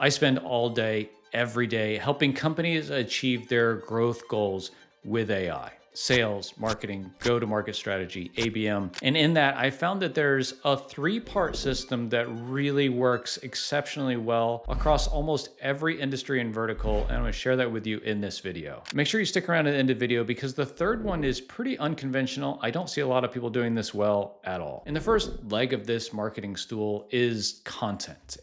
I spend all day, every day, helping companies achieve their growth goals with AI. Sales, marketing, go to market strategy, ABM. And in that, I found that there's a three-part system that really works exceptionally well across almost every industry and vertical. And I'm going to share that with you in this video. Make sure you stick around to the end of the video because the third one is pretty unconventional. I don't see a lot of people doing this well at all. And the first leg of this marketing stool is content.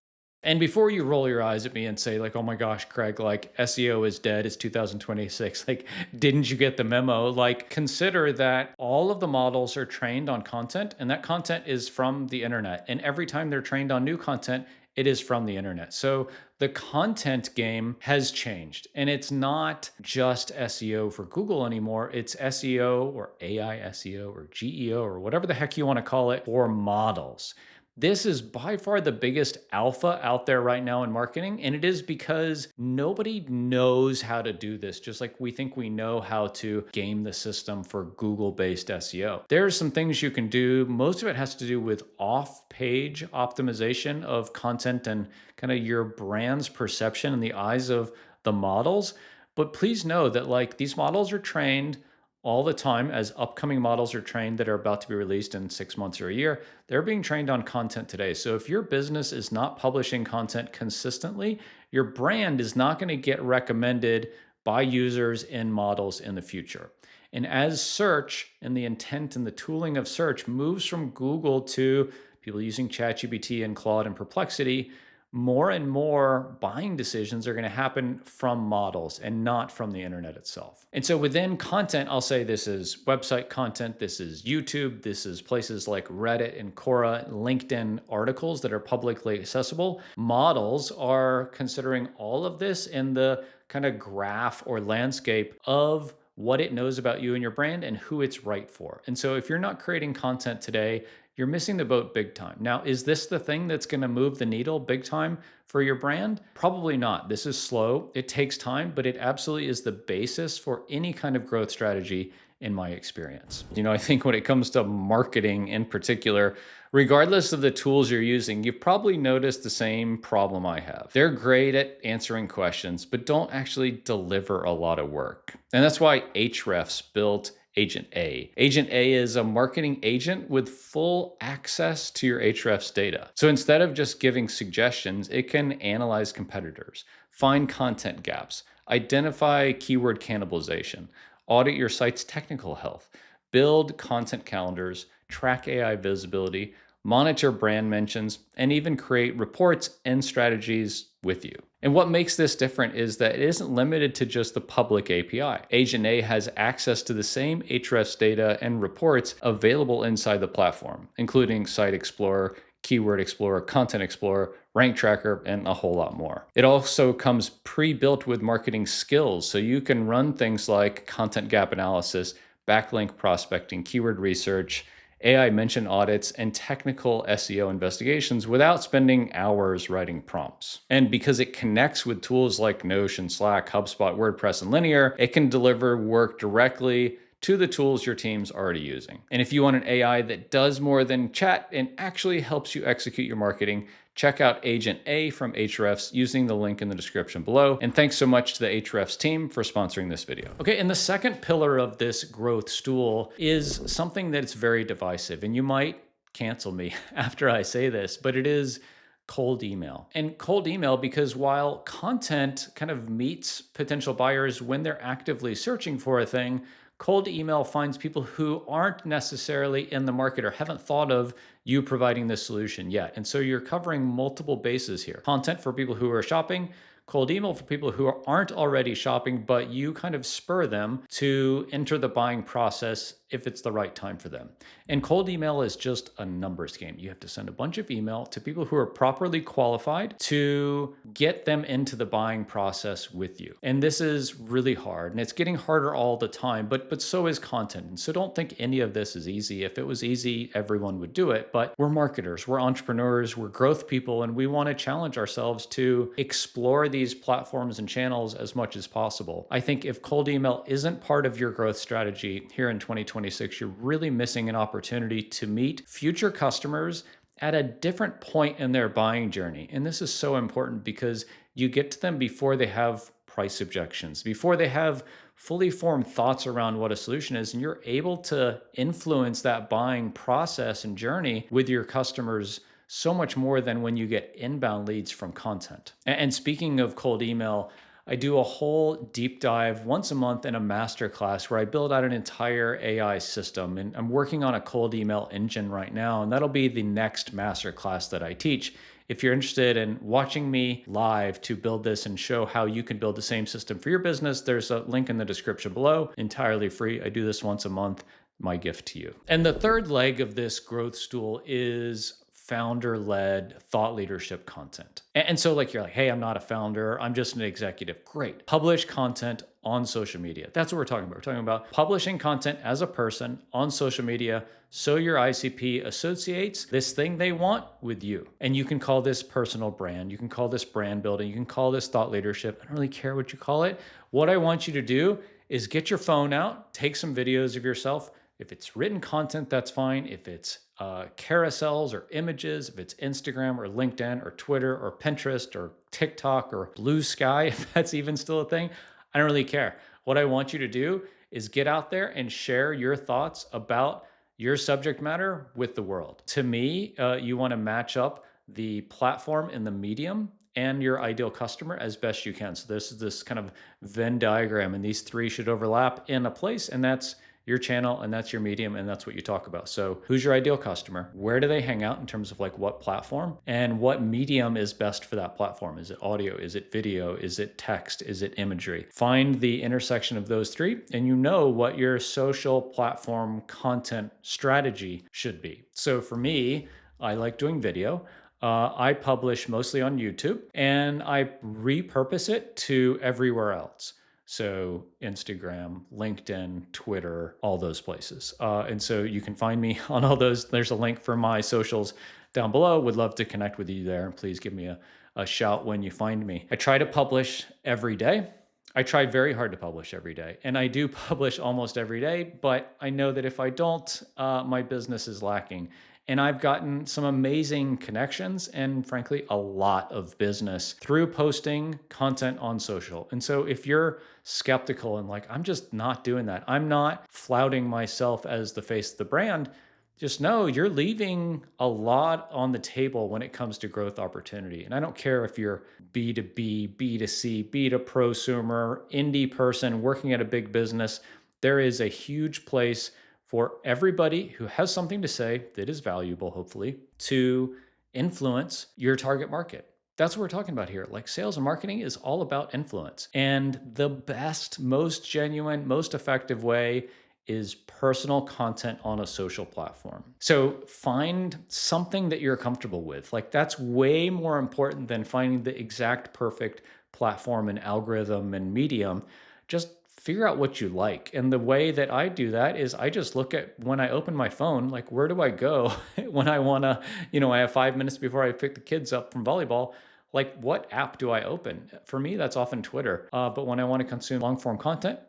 And before you roll your eyes at me and say like, oh my gosh, Craig, like SEO is dead, it's 2026. Like, didn't you get the memo? Like, consider that all of the models are trained on content and that content is from the internet. And every time they're trained on new content, it is from the internet. So the content game has changed and it's not just SEO for Google anymore. It's SEO or AI SEO or GEO or whatever the heck you want to call it for models. This is by far the biggest alpha out there right now in marketing, and it is because nobody knows how to do this, just like we think we know how to game the system for Google-based SEO. There's some things you can do. Most of it has to do with off-page optimization of content and kind of your brand's perception in the eyes of the models. But please know that like these models are trained all the time as upcoming models are trained that are about to be released in 6 months or a year. They're being trained on content today. So if your business is not publishing content consistently, your brand is not going to get recommended by users in models in the future. And as search and the intent and the tooling of search moves from Google to people using ChatGPT and Claude and Perplexity, more and more buying decisions are going to happen from models and not from the internet itself. And so within content, I'll say this is website content, this is YouTube, this is places like Reddit and Quora, LinkedIn articles that are publicly accessible. Models are considering all of this in the kind of graph or landscape of what it knows about you and your brand and who it's right for. And so if you're not creating content today, you're missing the boat big time. Now, is this the thing that's going to move the needle big time for your brand? Probably not. This is slow. It takes time, but it absolutely is the basis for any kind of growth strategy in my experience. You know, I think when it comes to marketing in particular, regardless of the tools you're using, you've probably noticed the same problem I have. They're great at answering questions, but don't actually deliver a lot of work. And that's why Ahrefs built Agent A. Agent A is a marketing agent with full access to your Ahrefs data. So instead of just giving suggestions, it can analyze competitors, find content gaps, identify keyword cannibalization, audit your site's technical health, build content calendars, track AI visibility, monitor brand mentions, and even create reports and strategies with you. And what makes this different is that it isn't limited to just the public API. Agent A has access to the same Ahrefs data and reports available inside the platform, including Site Explorer, Keyword Explorer, Content Explorer, Rank Tracker, and a whole lot more. It also comes pre-built with marketing skills, so you can run things like content gap analysis, backlink prospecting, keyword research, AI mention audits, and technical SEO investigations without spending hours writing prompts. And because it connects with tools like Notion, Slack, HubSpot, WordPress, and Linear, it can deliver work directly to the tools your team's already using. And if you want an AI that does more than chat and actually helps you execute your marketing, check out Agent A from Ahrefs using the link in the description below. And thanks so much to the Ahrefs team for sponsoring this video. Okay, and the second pillar of this growth stool is something that's very divisive. And you might cancel me after I say this, but it is cold email. And cold email because while content kind of meets potential buyers when they're actively searching for a thing, cold email finds people who aren't necessarily in the market or haven't thought of you providing this solution yet. And so you're covering multiple bases here. Content for people who are shopping, cold email for people who aren't already shopping, but you kind of spur them to enter the buying process if it's the right time for them. And cold email is just a numbers game. You have to send a bunch of email to people who are properly qualified to get them into the buying process with you. And this is really hard, and it's getting harder all the time, but so is content. And so don't think any of this is easy. If it was easy, everyone would do it. But we're marketers, we're entrepreneurs, we're growth people, and we want to challenge ourselves to explore these platforms and channels as much as possible. I think if cold email isn't part of your growth strategy here in 2026, you're really missing an opportunity to meet future customers at a different point in their buying journey. And this is so important because You get to them before they have price objections, before they have fully formed thoughts around what a solution is, and you're able to influence that buying process and journey with your customers so much more than when you get inbound leads from content. And speaking of cold email, I do a whole deep dive once a month in a masterclass where I build out an entire AI system. And I'm working on a cold email engine right now, and that'll be the next masterclass that I teach. If you're interested in watching me live to build this and show how you can build the same system for your business, there's a link in the description below, entirely free. I do this once a month, my gift to you. And the third leg of this growth stool is founder-led thought leadership content. And so like you're like, hey, I'm not a founder, I'm just an executive. Great. Publish content on social media. That's what we're talking about. We're talking about publishing content as a person on social media so your ICP associates this thing they want with you. And you can call this personal brand. You can call this brand building. You can call this thought leadership. I don't really care what you call it. What I want you to do is get your phone out, take some videos of yourself. If it's written content, that's fine. If it's carousels or images, if it's Instagram or LinkedIn or Twitter or Pinterest or TikTok or Blue Sky, if that's even still a thing, I don't really care. What I want you to do is get out there and share your thoughts about your subject matter with the world. To me, you want to match up the platform and the medium and your ideal customer as best you can. So this is this kind of Venn diagram, and these three should overlap in a place, and that's your channel, and that's your medium, and that's what you talk about. So who's your ideal customer? Where do they hang out in terms of like what platform? And what medium is best for that platform? Is it audio? Is it video? Is it text? Is it imagery? Find the intersection of those three, and you know what your social platform content strategy should be. So for me, I like doing video. I publish mostly on YouTube, and I repurpose it to everywhere else. So Instagram, LinkedIn, Twitter, all those places. And so you can find me on all those. There's a link for my socials down below. Would love to connect with you there. And please give me a shout when you find me. I try to publish every day. I try very hard to publish every day. And I do publish almost every day, but I know that if I don't, my business is lacking. And I've gotten some amazing connections and frankly, a lot of business through posting content on social. And so if you're skeptical and like, I'm just not doing that, I'm not flouting myself as the face of the brand, just know you're leaving a lot on the table when it comes to growth opportunity. And I don't care if you're B2B, B2C, B2 prosumer, indie person working at a big business, there is a huge place for everybody who has something to say that is valuable, hopefully, to influence your target market. That's what we're talking about here. Like sales and marketing is all about influence. And the best, most genuine, most effective way is personal content on a social platform. So find something that you're comfortable with. Like that's way more important than finding the exact perfect platform and algorithm and medium. Just figure out what you like. And the way that I do that is I just look at when I open my phone, like where do I go when I want to, I have 5 minutes before I pick the kids up from volleyball. Like what app do I open? For me, that's often Twitter. But when I want to consume long form content,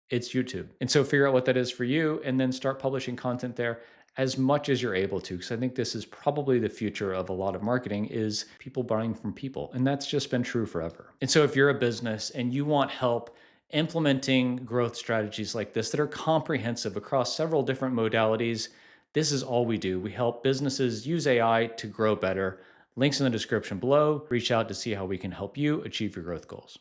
it's YouTube. And so figure out what that is for you and then start publishing content there as much as you're able to. Because I think this is probably the future of a lot of marketing is people buying from people. And that's just been true forever. And so if you're a business and you want help implementing growth strategies like this that are comprehensive across several different modalities, this is all we do. We help businesses use AI to grow better. Links in the description below. Reach out to see how we can help you achieve your growth goals.